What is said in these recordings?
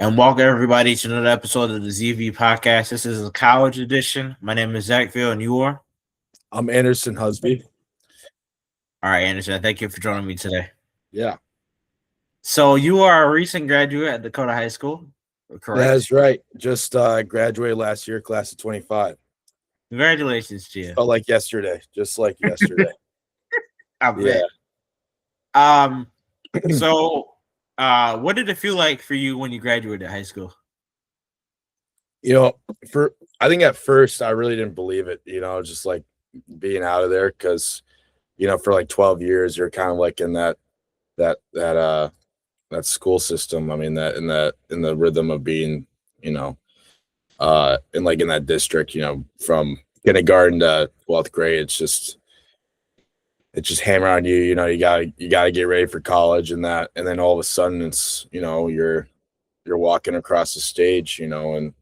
And welcome everybody to another episode of the ZV podcast. This is a college edition. My name is Zachville, and you are? I'm Andersen Husby. All right, Anderson, thank you for joining me today. Yeah. So you are a recent graduate at Dakota High School, correct? That's right. Just graduated last year, class of 25. Congratulations to you. Felt like yesterday, just like yesterday. I bet. Yeah. So what did it feel like for you when you graduated high school? I think at first I really didn't believe it, just like being out of there because, for like 12 years, you're kind of like in that school system. I mean, in the rhythm of being, in that district, from kindergarten to 12th grade, it's just hammer on you. You gotta get ready for college and then all of a sudden it's you're walking across the stage, and on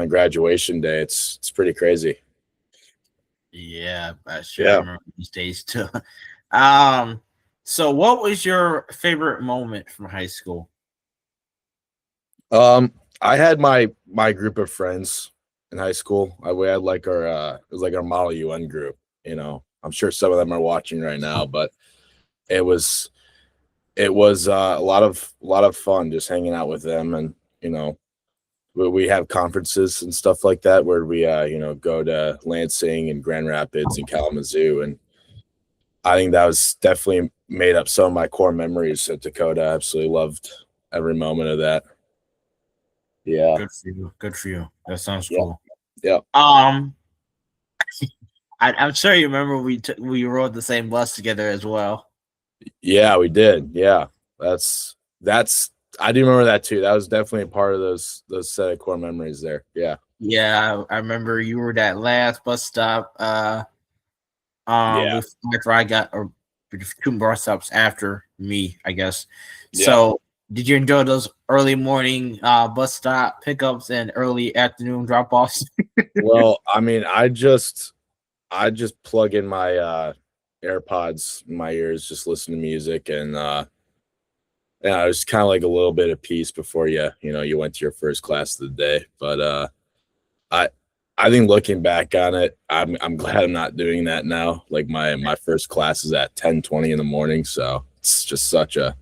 graduation day, it's pretty crazy. Yeah, I remember these days too. So what was your favorite moment from high school? I had my group of friends in high school. We had like it was like our Model UN group. I'm sure some of them are watching right now, but it was a lot of fun just hanging out with them, and we have conferences and stuff like that where we go to Lansing and Grand Rapids and Kalamazoo, and I think that was definitely made up some of my core memories at Dakota. I absolutely loved every moment of that. Yeah. Good for you. That sounds cool. Yeah. I'm sure you remember we rode the same bus together as well. Yeah, we did. Yeah. That's I do remember that too. That was definitely a part of those set of core memories there. Yeah. Yeah, I remember you were that last bus stop. After I got, or 2 bus stops after me, I guess. Yeah. So, did you enjoy those early morning bus stop pickups and early afternoon drop offs? Well, I mean, I just plug in my AirPods in my ears, just listen to music, and it was kind of like a little bit of peace before you went to your first class of the day. But I think looking back on it, I'm glad I'm not doing that now. Like my first class is at 10:20 in the morning, so it's just such a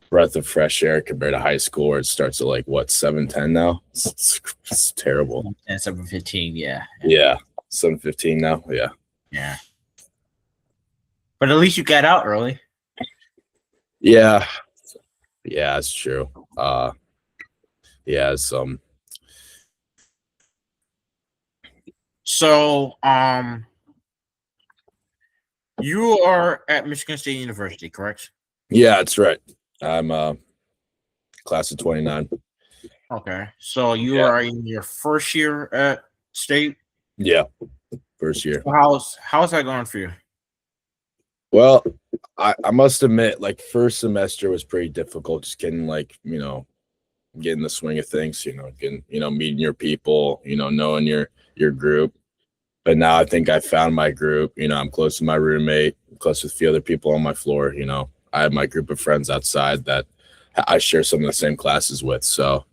breath of fresh air compared to high school where it starts at like 7:10 now. It's terrible. And 7:15, yeah. Yeah, 7:15 now. Yeah. But at least you got out early. Yeah, it's true. So, you are at Michigan State University, correct? Yeah, that's right. I'm class of 29. Okay. So you are in your first year at State? Yeah, first year. How's that going for you? Well, I must admit, like, first semester was pretty difficult, just getting getting the swing of things, meeting your people, knowing your group. But now I think I found my group. I'm close to my roommate, close with a few other people on my floor. I have my group of friends outside that I share some of the same classes with. So,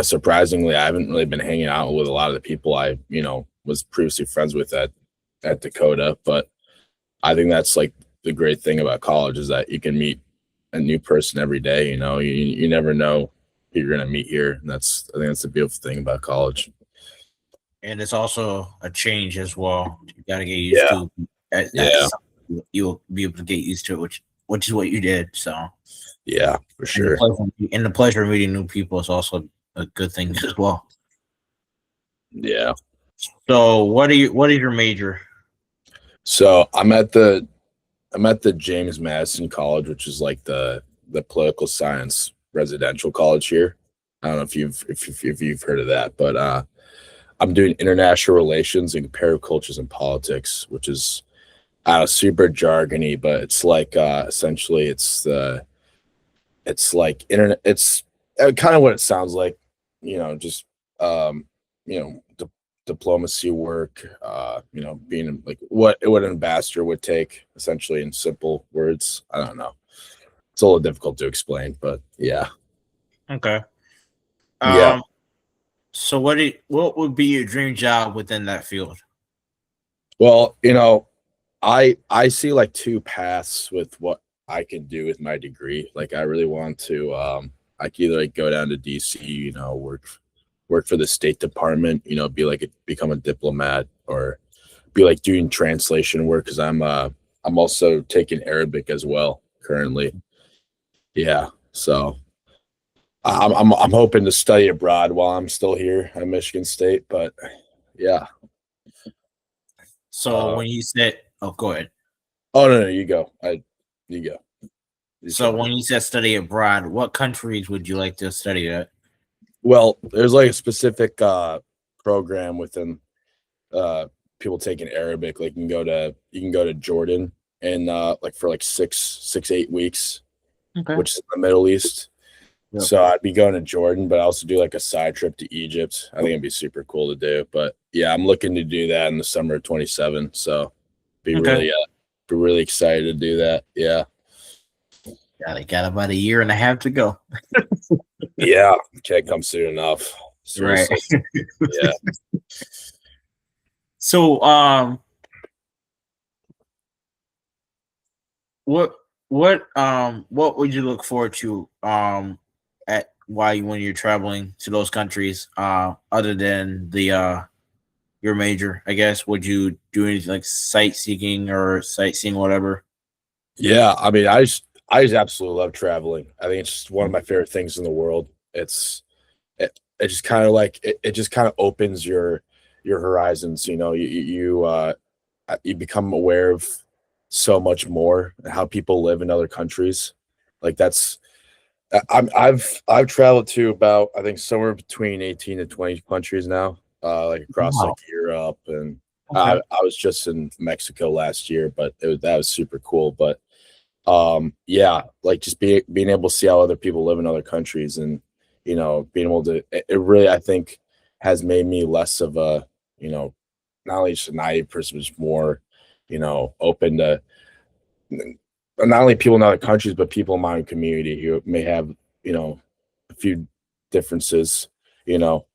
surprisingly, I haven't really been hanging out with a lot of the people I, was previously friends with at Dakota. But I think that's like the great thing about college is that you can meet a new person every day. You never know who you're going to meet here. And I think that's the beautiful thing about college. And it's also a change as well. You got to get used to it. You'll be able to get used to it, which is what you did. So, yeah, for sure. And the pleasure of meeting new people is also a good thing as well. Yeah. So, what is your major? So I'm at the James Madison College, which is like the political science residential college here. I don't know if you've heard of that, but I'm doing international relations and comparative cultures and politics, which is super jargony, but it's like essentially it's like internet. It's kind of what it sounds like, just diplomacy work, being like what an ambassador would take, essentially, in simple words. I don't know. It's a little difficult to explain, but yeah. Okay. Yeah. Um. So what would be your dream job within that field? Well, I see like two paths with what I can do with my degree. Like I really want to I could either like go down to DC, work for the State Department, become a diplomat, or be like doing translation work because I'm also taking Arabic as well currently. Yeah. So I'm hoping to study abroad while I'm still here at Michigan State, but yeah. So Uh, when you said, oh, go ahead. oh no, you go. You go. You So try. when you said study abroad, what countries would you like to study at? Well, there's like a specific program within uh people taking Arabic. Like you can go to Jordan and like for like 8 weeks, Okay. which is in the Middle East. Yep. So I'd be going to Jordan, but I also do like a side trip to Egypt. I think it'd be super cool to do. But yeah, I'm looking to do that in the summer of 27. So be Okay. really be really excited to do that. Yeah. Got about a year and a half to go. Yeah. Can't come soon enough. Right. Seriously. Yeah. So what what would you look forward to at when you're traveling to those countries other than the your major, I guess? Would you do anything like sightseeing, whatever? Yeah. I mean, I just absolutely love traveling. I think it's just one of my favorite things in the world. It just kind of like it just kind of opens your horizons. You become aware of so much more how people live in other countries. Like that's I've traveled to about I think somewhere between 18 to 20 countries now, like across like Wow. Europe, and Okay. I was just in Mexico last year, but that was super cool. But yeah, like just being able to see how other people live in other countries, and being able to it really I think has made me less of a you know not only just a naive person, but just more open to not only people in other countries, but people in my own community who may have, a few differences, you know.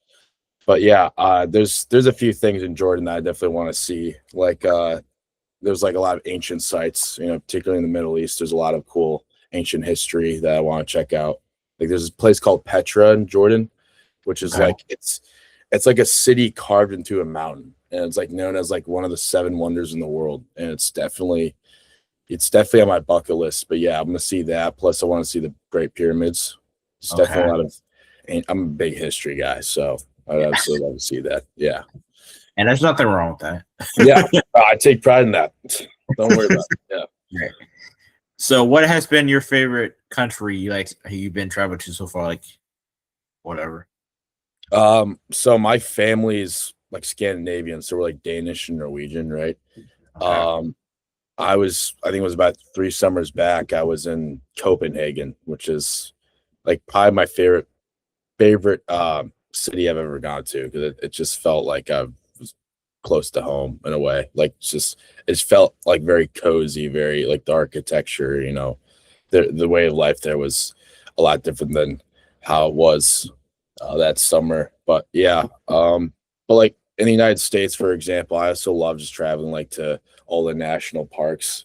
But yeah, there's a few things in Jordan that I definitely want to see. Like there's like a lot of ancient sites, particularly in the Middle East. There's a lot of cool ancient history that I want to check out. Like there's this place called Petra in Jordan, which is Okay. like it's like a city carved into a mountain, and it's like known as like one of the seven wonders in the world. And it's definitely on my bucket list. But yeah, I'm gonna see that. Plus, I want to see the Great Pyramids. It's definitely Okay. a lot of. And I'm a big history guy, so I'd absolutely love to see that. Yeah, And there's nothing wrong with that. yeah, I take pride in that. Don't worry about it. Yeah. Right. So what has been your favorite country you've been traveling to so far? Like whatever. So my family's like Scandinavian, so we're like Danish and Norwegian, right? Okay. Um, I think it was about 3 summers back. I was in Copenhagen, which is like probably my favorite city I've ever gone to because it just felt like I was close to home in a way. Like it just felt like very cozy, very like the architecture, the way of life there was a lot different than how it was that summer. But yeah, but like in the United States, for example, I also love just traveling like to all the national parks.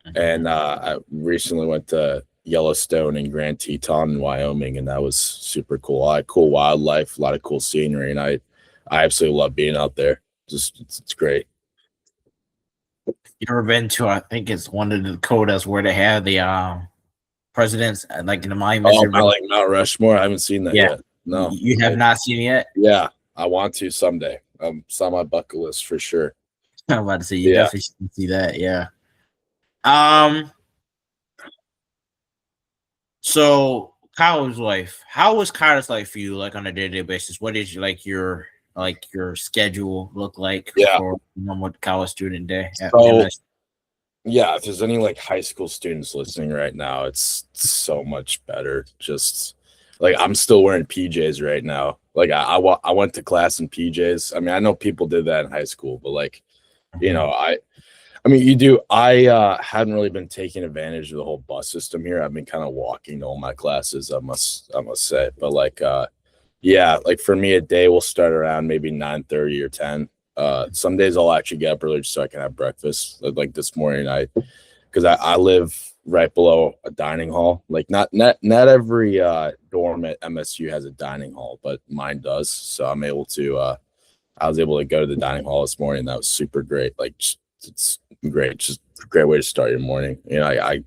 Mhm. And I recently went to Yellowstone and Grand Teton in Wyoming, and that was super cool. A lot of cool wildlife, a lot of cool scenery, and I absolutely love being out there. Just it's great. You ever been to? I think it's one of the Dakotas where they have the presidents like in the monuments. Oh, Ever I been? like Mount Rushmore. I haven't seen that Yeah, yet. No. you have not seen it yet. Yeah, I want to someday. It's on my bucket list for sure. I'm about to say you Yeah. definitely should see that. Yeah. Um. So college life. How was college life for you? Like on a day-to-day basis, what did you your schedule look like Yeah. for normal college student day at So MS? yeah, if there's any like high school students listening right now, it's so much better. Just like I'm still wearing PJs right now. Like I went to class in PJs. I mean, I know people did that in high school, but like, you Mhm. know, I I mean, you do. I haven't really been taking advantage of the whole bus system here. I've been kind of walking to all my classes, I must say. But like yeah, like for me a day will start around maybe 9:30 or 10. Some days I'll actually get up early so I can have breakfast. Like this morning because I live right below a dining hall. Like not every dorm at MSU has a dining hall, but mine does. So I was able to go to the dining hall this morning. That was super great. Like it's great. Just a great way to start your morning. You know, I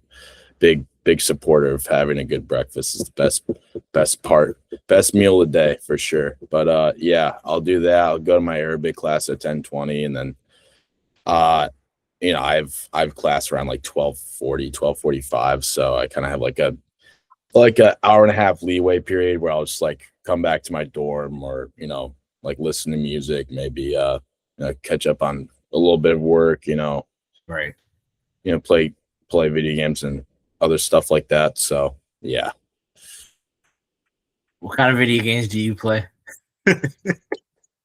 big supporter of having a good breakfast. Is the best meal of the day for sure. But yeah, I'll do that. I'll go to my Arabic class at 10:20, and then you know, I've class around like 12:40, 12:45. So I kind of have like a hour and a half leeway period where I'll just like come back to my dorm or, you know, like listen to music, maybe you know, catch up on a little bit of work, you know, Right. you know, play video games and other stuff like that. So yeah. What kind of video games do you play?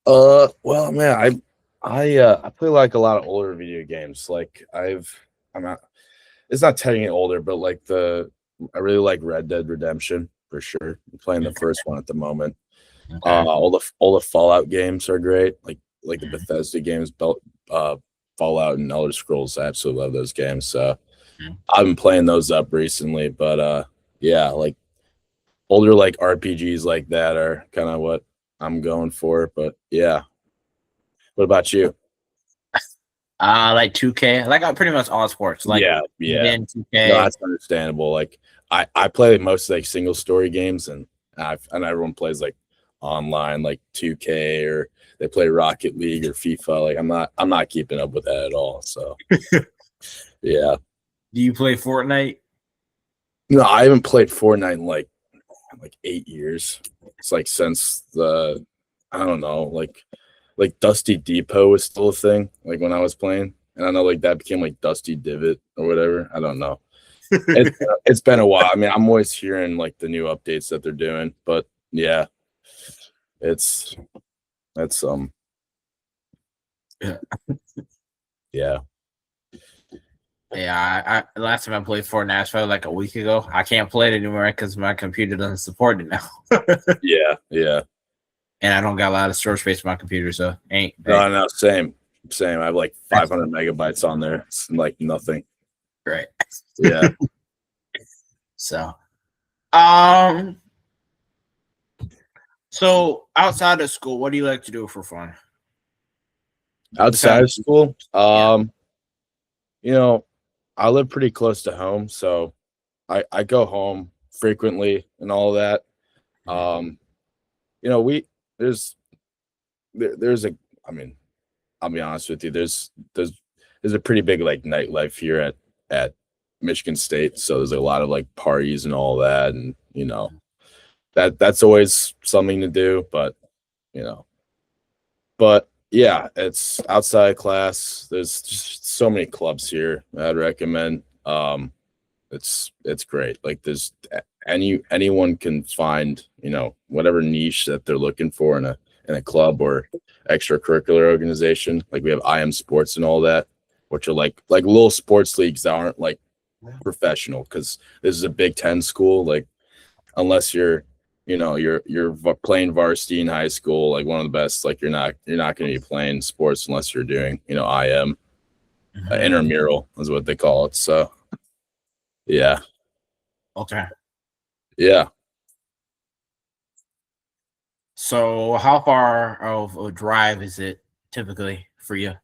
Well, man, I play like a lot of older video games. Like I'm not it's not technically older, but like I really like Red Dead Redemption for sure. I'm playing the first one at the moment. Okay. All the Fallout games are great. Like the Bethesda games, Fallout and Elder Scrolls. I absolutely love those games. So I've been playing those up recently. But yeah, like older like RPGs like that are kind of what I'm going for. But yeah, what about you? Like 2K. Like pretty much all sports. Like Yeah. then 2K. No, that's understandable. Like I play most like single story games, and everyone plays like online, like 2K, or they play Rocket League or FIFA. Like I'm not keeping up with that at all. So yeah. Do you play Fortnite? No, I haven't played Fortnite in like 8 years. It's like since I don't know, like Dusty Depot was still a thing, like when I was playing. And I know like that became like Dusty Divot or whatever. I don't know. It's been a while. I mean, I'm always hearing like the new updates that they're doing, but yeah, that's Yeah. yeah. Yeah, I last time I played Fortnite was probably like a week ago. I can't play it anymore because my computer doesn't support it now. Yeah. And I don't got a lot of storage space on my computer, so ain't No, same. I have like 500 megabytes on there. It's like nothing. right. Yeah. So, so outside of school, what do you like to do for fun? Outside of school, Yeah. you know, I live pretty close to home, so I go home frequently and all that. You know, there's a I mean, I'll be honest with you, there's a pretty big like nightlife here at Michigan State. So there's a lot of like parties and all that, and you know, that's always something to do, but you know. But yeah, it's outside class. There's just so many clubs here I'd recommend. It's great. Like there's anyone can find, you know, whatever niche that they're looking for in a club or extracurricular organization. Like we have IM Sports and all that, which are like little sports leagues that aren't like professional, because this is a Big Ten school. Like unless you're you know playing varsity in high school, like one of the best, like you're not going to be playing sports unless you're doing, you know, IM. Intramural is what they call it. So yeah. Okay. Yeah. So, how far of a drive is it typically for you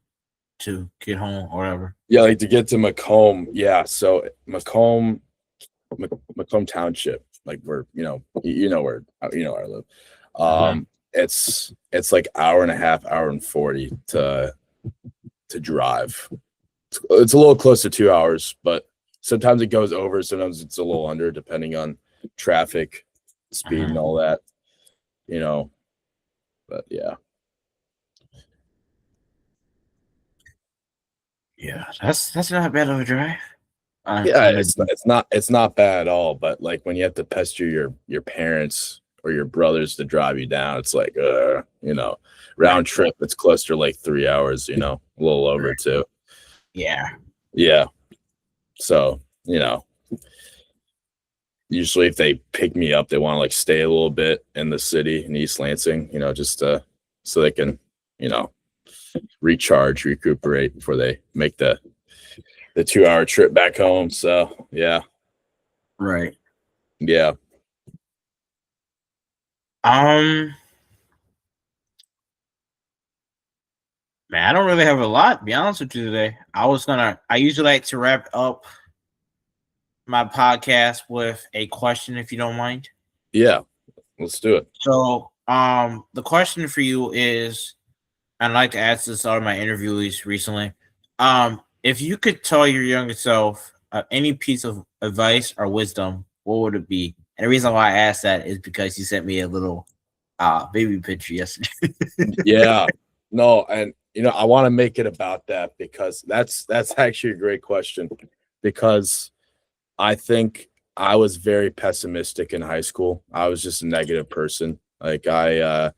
to get home or whatever? Yeah, like to get to Macomb. Yeah, so Macomb Township, like where you know where I live. It's like hour and a half, hour and 40 to drive. It's a little close to 2 hours, but sometimes it goes over, sometimes it's a little under, depending on traffic, speed, and all that. You know, but yeah. Yeah, that's not bad of a drive. Yeah, it's not bad at all. But like when you have to pester your parents or your brothers to drive you down, it's like you know, round trip. It's close to like 3 hours. You know, a little over too. Yeah. Yeah. So, usually if they pick me up, they want to like stay a little bit in the city in East Lansing, just so they can, recharge, recuperate before they make the 2-hour trip back home. So yeah. Right. Yeah. Man, I don't really have a lot, to be honest with you today. I usually like to wrap up my podcast with a question, if you don't mind. Yeah. Let's do it. So, the question for you is, I'd like to ask this to all of my interviewees recently. If you could tell your younger self any piece of advice or wisdom, what would it be? And the reason why I asked that is because you sent me a little baby picture yesterday. Yeah. No, and I want to make it about that because that's actually a great question, because I think I was very pessimistic in high school. I was just a negative person. Like I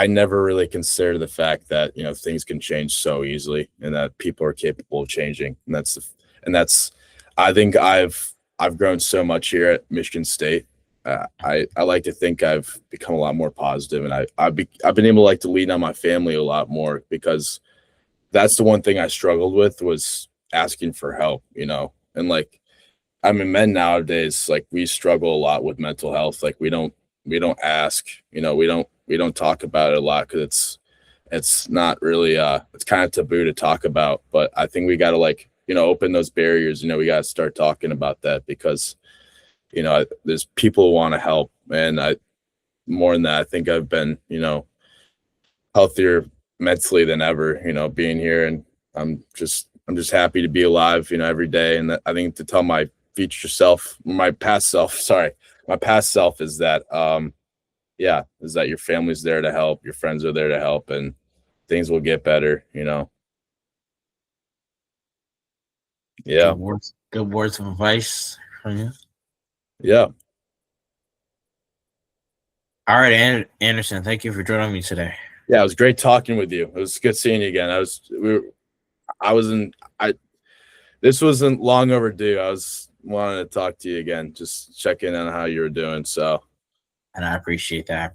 never really considered the fact that things can change so easily and that people are capable of changing. And that's I think I've grown so much here at Michigan State. I like to think I've become a lot more positive, and I've been able to lean on my family a lot more, because that's the one thing I struggled with, was asking for help, and men nowadays, we struggle a lot with mental health. We don't ask, we don't talk about it a lot, because it's not really it's kind of taboo to talk about. But I think we got to open those barriers. We got to start talking about that, because there's people who want to help, and more than that, I think I've been healthier mentally than ever, being here, and I'm just happy to be alive, every day. And I think to tell my future self, my past self is that is that your family's there to help, your friends are there to help, and things will get better. Yeah. Good words of advice from you. Yeah. All right, Andersen, thank you for joining me today. Yeah, it was great talking with you. It was good seeing you again. This wasn't long overdue. I was wanting to talk to you again, just check in on how you were doing. So, and I appreciate that.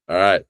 All right.